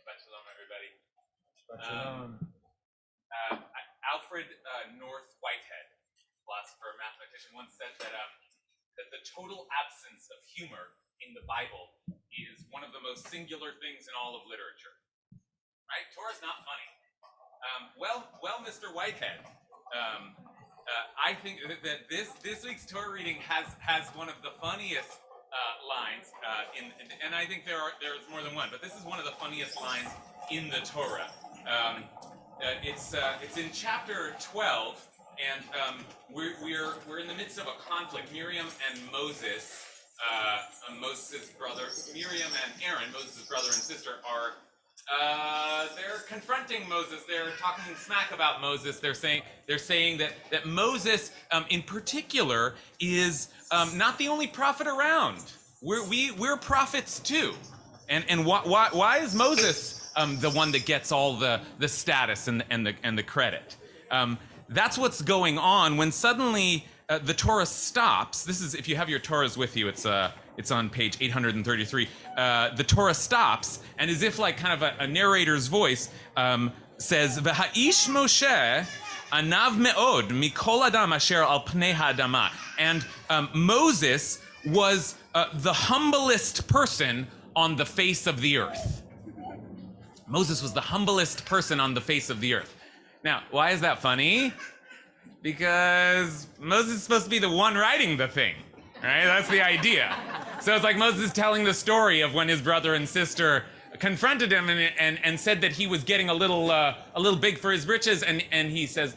Shabbat shalom, everybody. Shabbat shalom. Alfred North Whitehead, philosopher, mathematician, once said that that the total absence of humor in the Bible is one of the most singular things in all of literature. Right? Torah's not funny. Well, Mr. Whitehead, I think that this week's Torah reading has one of the funniest lines and I think there's more than one, but this is one of the funniest lines in the Torah. It's in chapter 12, and we're in the midst of a conflict. Miriam and Moses, Moses' brother, Miriam and Aaron, Moses' brother and sister, are they're confronting Moses. They're talking smack about Moses. They're saying that Moses, in particular, is not the only prophet around. We're prophets too, and why is Moses the one that gets all the status and the credit? That's what's going on when suddenly the Torah stops. This is, if you have your Torahs with you, it's on page 833. The Torah stops, and as if like kind of a narrator's voice says, "V'ha'ish Moshe anav me'od mikol adam asher al pnei ha'adama." And Moses was the humblest person on the face of the earth. Moses was the humblest person on the face of the earth. Now, why is that funny? Because Moses is supposed to be the one writing the thing, right? That's the idea. So it's like Moses is telling the story of when his brother and sister confronted him and said that he was getting a little big for his britches, and he says,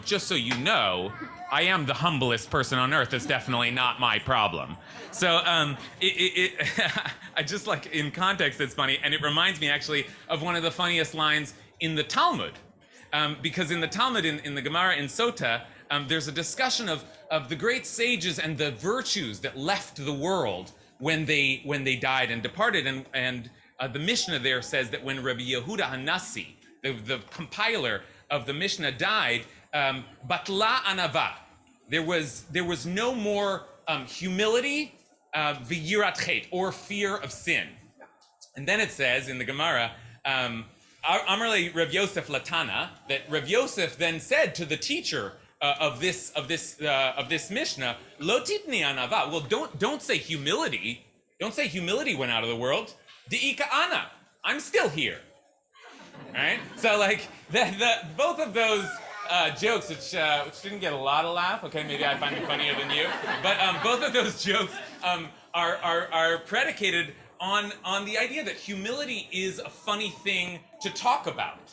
just so you know, I am the humblest person on earth. It's definitely not my problem. So I just like, in context, it's funny, and it reminds me actually of one of the funniest lines in the Talmud. Because in the Talmud, in the Gemara in Sota, there's a discussion of the great sages and the virtues that left the world when they died and departed. And the Mishnah there says that when Rabbi Yehuda HaNasi, the compiler of the Mishnah, died, batla anava, there was no more humility, v'yirat chet, or fear of sin. And then it says in the Gemara, Amarle Rav Yosef Latana, that Rav Yosef then said to the teacher of this Mishnah, Lo titni anava. Well, don't say humility. Don't say humility went out of the world. De'ika ana. I'm still here. Right? So like both of those jokes, which didn't get a lot of laugh. Okay, maybe I find it funnier than you. But both of those jokes are predicated on the idea that humility is a funny thing to talk about.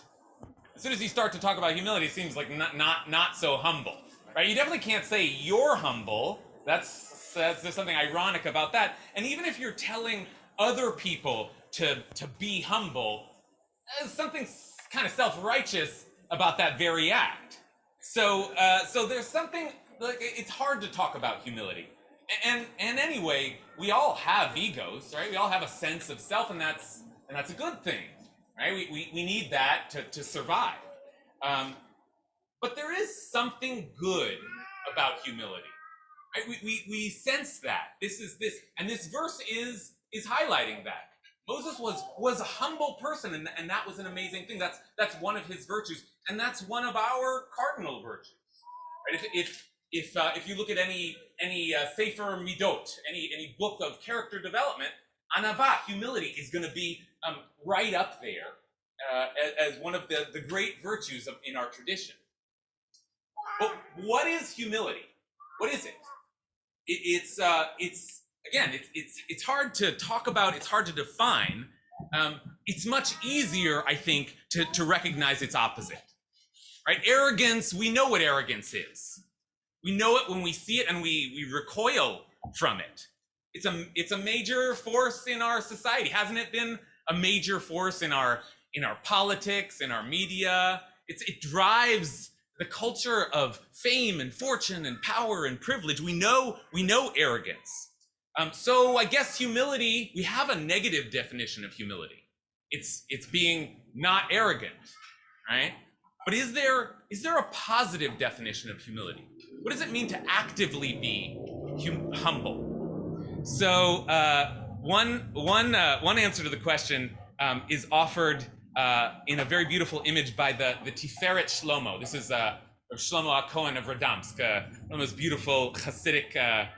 As soon as you start to talk about humility, it seems like not so humble, right? You definitely can't say you're humble. There's something ironic about that. And even if you're telling other people to be humble, there's something kind of self-righteous about that very act. So there's something like, it's hard to talk about humility. And anyway, we all have egos, right? We all have a sense of self, and that's a good thing, right? We need that to survive. But there is something good about humility, right? We sense that. And this verse is highlighting that. Moses was a humble person, and that was an amazing thing. That's one of his virtues, and that's one of our cardinal virtues, right? If you look at any Sefer Midot, any book of character development, anava, humility, is going to be right up there as one of the great virtues in our tradition. But what is humility? What is it? It's hard to talk about. It's hard to define. It's much easier, I think, to recognize its opposite. Right? Arrogance. We know what arrogance is. We know it when we see it, and we recoil from it. It's a major force in our society. Hasn't it been a major force in our politics, in our media? It drives the culture of fame and fortune and power and privilege. We know arrogance. So I guess humility, we have a negative definition of humility. It's being not arrogant, right? But is there a positive definition of humility? What does it mean to actively be humble? So one answer to the question is offered in a very beautiful image by the Tiferet Shlomo. This is Shlomo HaKohen of Radomsk, one of the most beautiful Hasidic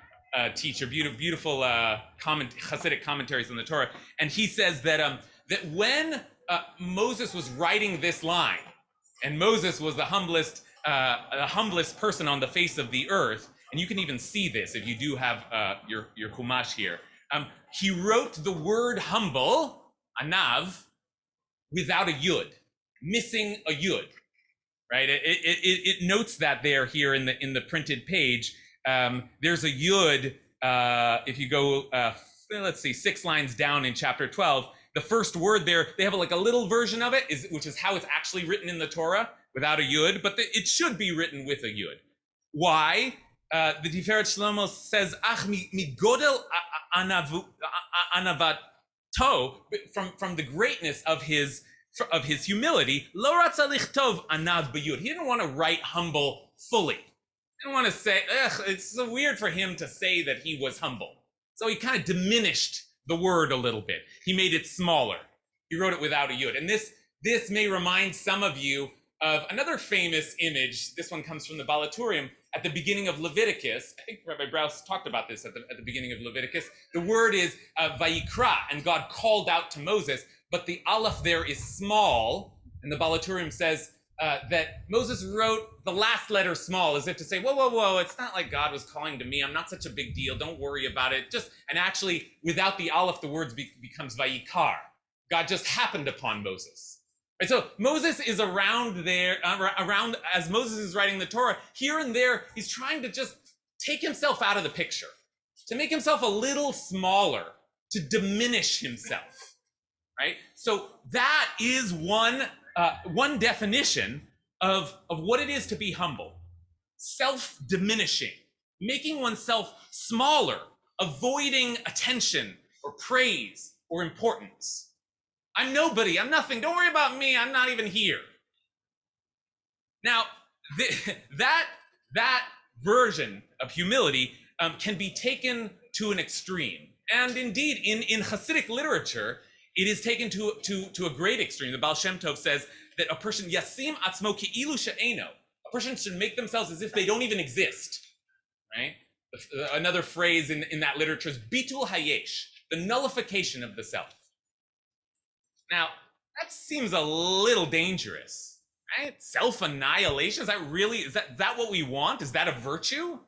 teacher, beautiful Hasidic commentaries on the Torah. And he says that that when Moses was writing this line, and Moses was the humblest person on the face of the earth, and you can even see this if you do have your Chumash here. He wrote the word humble, anav, without a yud, missing a yud, right? It notes that there here in the printed page. There's a yud. If you go, let's see, 6 lines down in chapter 12, the first word there, they have like a little version of it, which is how it's actually written in the Torah, without a yud, but it should be written with a yud. Why? The Tiferet Shlomo says, "Ach mi godel anavato," from the greatness of his humility. Lo ratza lichtov anav b'yud. He didn't want to write humble fully. He didn't want to say, it's so weird for him to say that he was humble. So he kind of diminished the word a little bit. He made it smaller. He wrote it without a yud. And this may remind some of you of another famous image. This one comes from the Balaturium at the beginning of Leviticus. I think Rabbi Brous talked about this at the beginning of Leviticus. The word is Vayikra, and God called out to Moses, but the aleph there is small, and the Balaturium says that Moses wrote the last letter small, as if to say, whoa, it's not like God was calling to me. I'm not such a big deal. Don't worry about it. And actually, without the aleph, the words becomes Vayikar. God just happened upon Moses. And so Moses is around there, as Moses is writing the Torah, here and there, he's trying to just take himself out of the picture, to make himself a little smaller, to diminish himself, right? So that is one definition of what it is to be humble. Self-diminishing, making oneself smaller, avoiding attention or praise or importance. I'm nobody, I'm nothing, don't worry about me, I'm not even here. Now, that version of humility can be taken to an extreme. And indeed, in Hasidic literature, it is taken to a great extreme. The Baal Shem Tov says that a person, yasim atzmo ki'ilu she'eno, a person should make themselves as if they don't even exist, right? Another phrase in that literature is bitul hayesh, the nullification of the self. Now, that seems a little dangerous, right? Self-annihilation, is that what we want? Is that a virtue?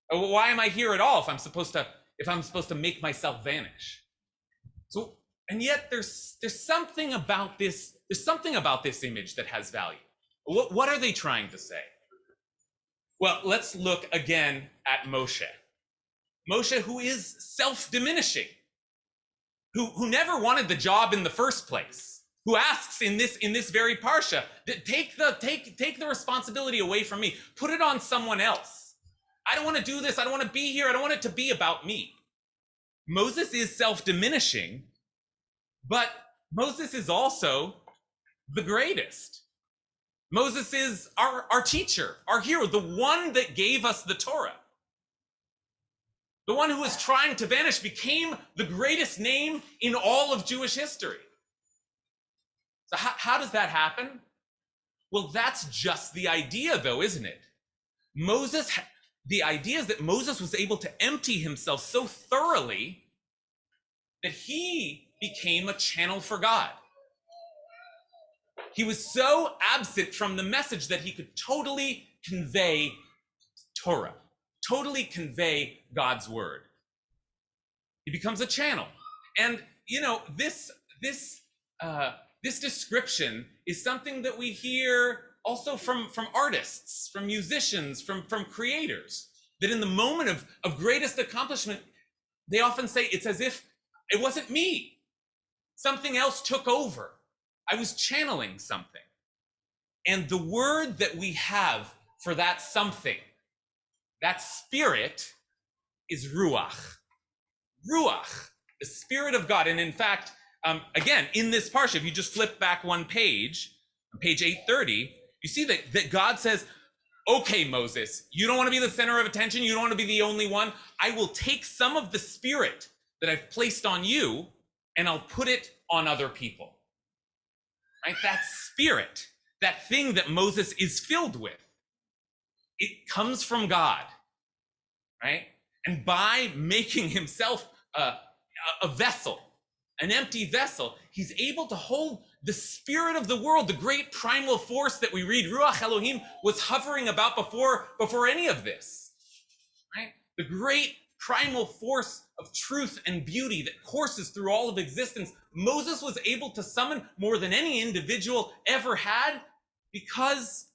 Or why am I here at all if I'm supposed to make myself vanish? So, and yet there's something about this image that has value. What are they trying to say? Well, let's look again at Moshe. Moshe, who is self-diminishing, who never wanted the job in the first place, who asks in this very parsha, take the responsibility away from me, put it on someone else. I don't want to do this. I don't want to be here. I don't want it to be about me. Moses is self-diminishing, but Moses is also the greatest. Moses is our teacher, our hero, the one that gave us the Torah. The one who was trying to vanish became the greatest name in all of Jewish history. So how does that happen? Well, that's just the idea, though, isn't it? The idea is that Moses was able to empty himself so thoroughly that he became a channel for God. He was so absent from the message that he could totally convey Torah, totally convey God's word. He becomes a channel. And, this description is something that we hear also from artists, from musicians, from creators, that in the moment of greatest accomplishment, they often say it's as if it wasn't me. Something else took over. I was channeling something. And the word that we have for that something, that spirit, is ruach. Ruach, the spirit of God. And in fact, again, in this parsha, if you just flip back one page, on page 830, you see that God says, okay, Moses, you don't want to be the center of attention. You don't want to be the only one. I will take some of the spirit that I've placed on you and I'll put it on other people. right? That spirit, that thing that Moses is filled with, it comes from God, right? And by making himself a vessel, an empty vessel, he's able to hold the spirit of the world, the great primal force that we read, Ruach Elohim, was hovering about before any of this, right? The great primal force of truth and beauty that courses through all of existence. Moses was able to summon more than any individual ever had because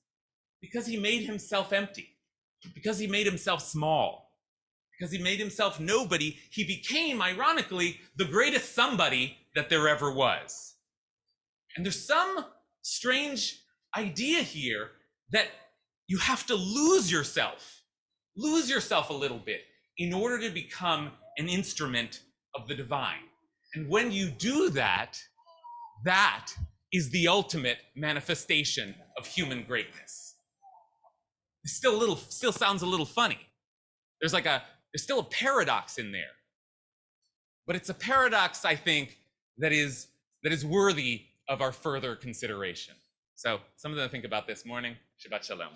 he made himself empty, because he made himself small, because he made himself nobody. He became, ironically, the greatest somebody that there ever was. And there's some strange idea here that you have to lose yourself a little bit in order to become an instrument of the divine. And when you do that, that is the ultimate manifestation of human greatness. It still sounds a little funny. There's still a paradox in there. But it's a paradox, I think, that is worthy of our further consideration. So, something to think about this morning. Shabbat Shalom.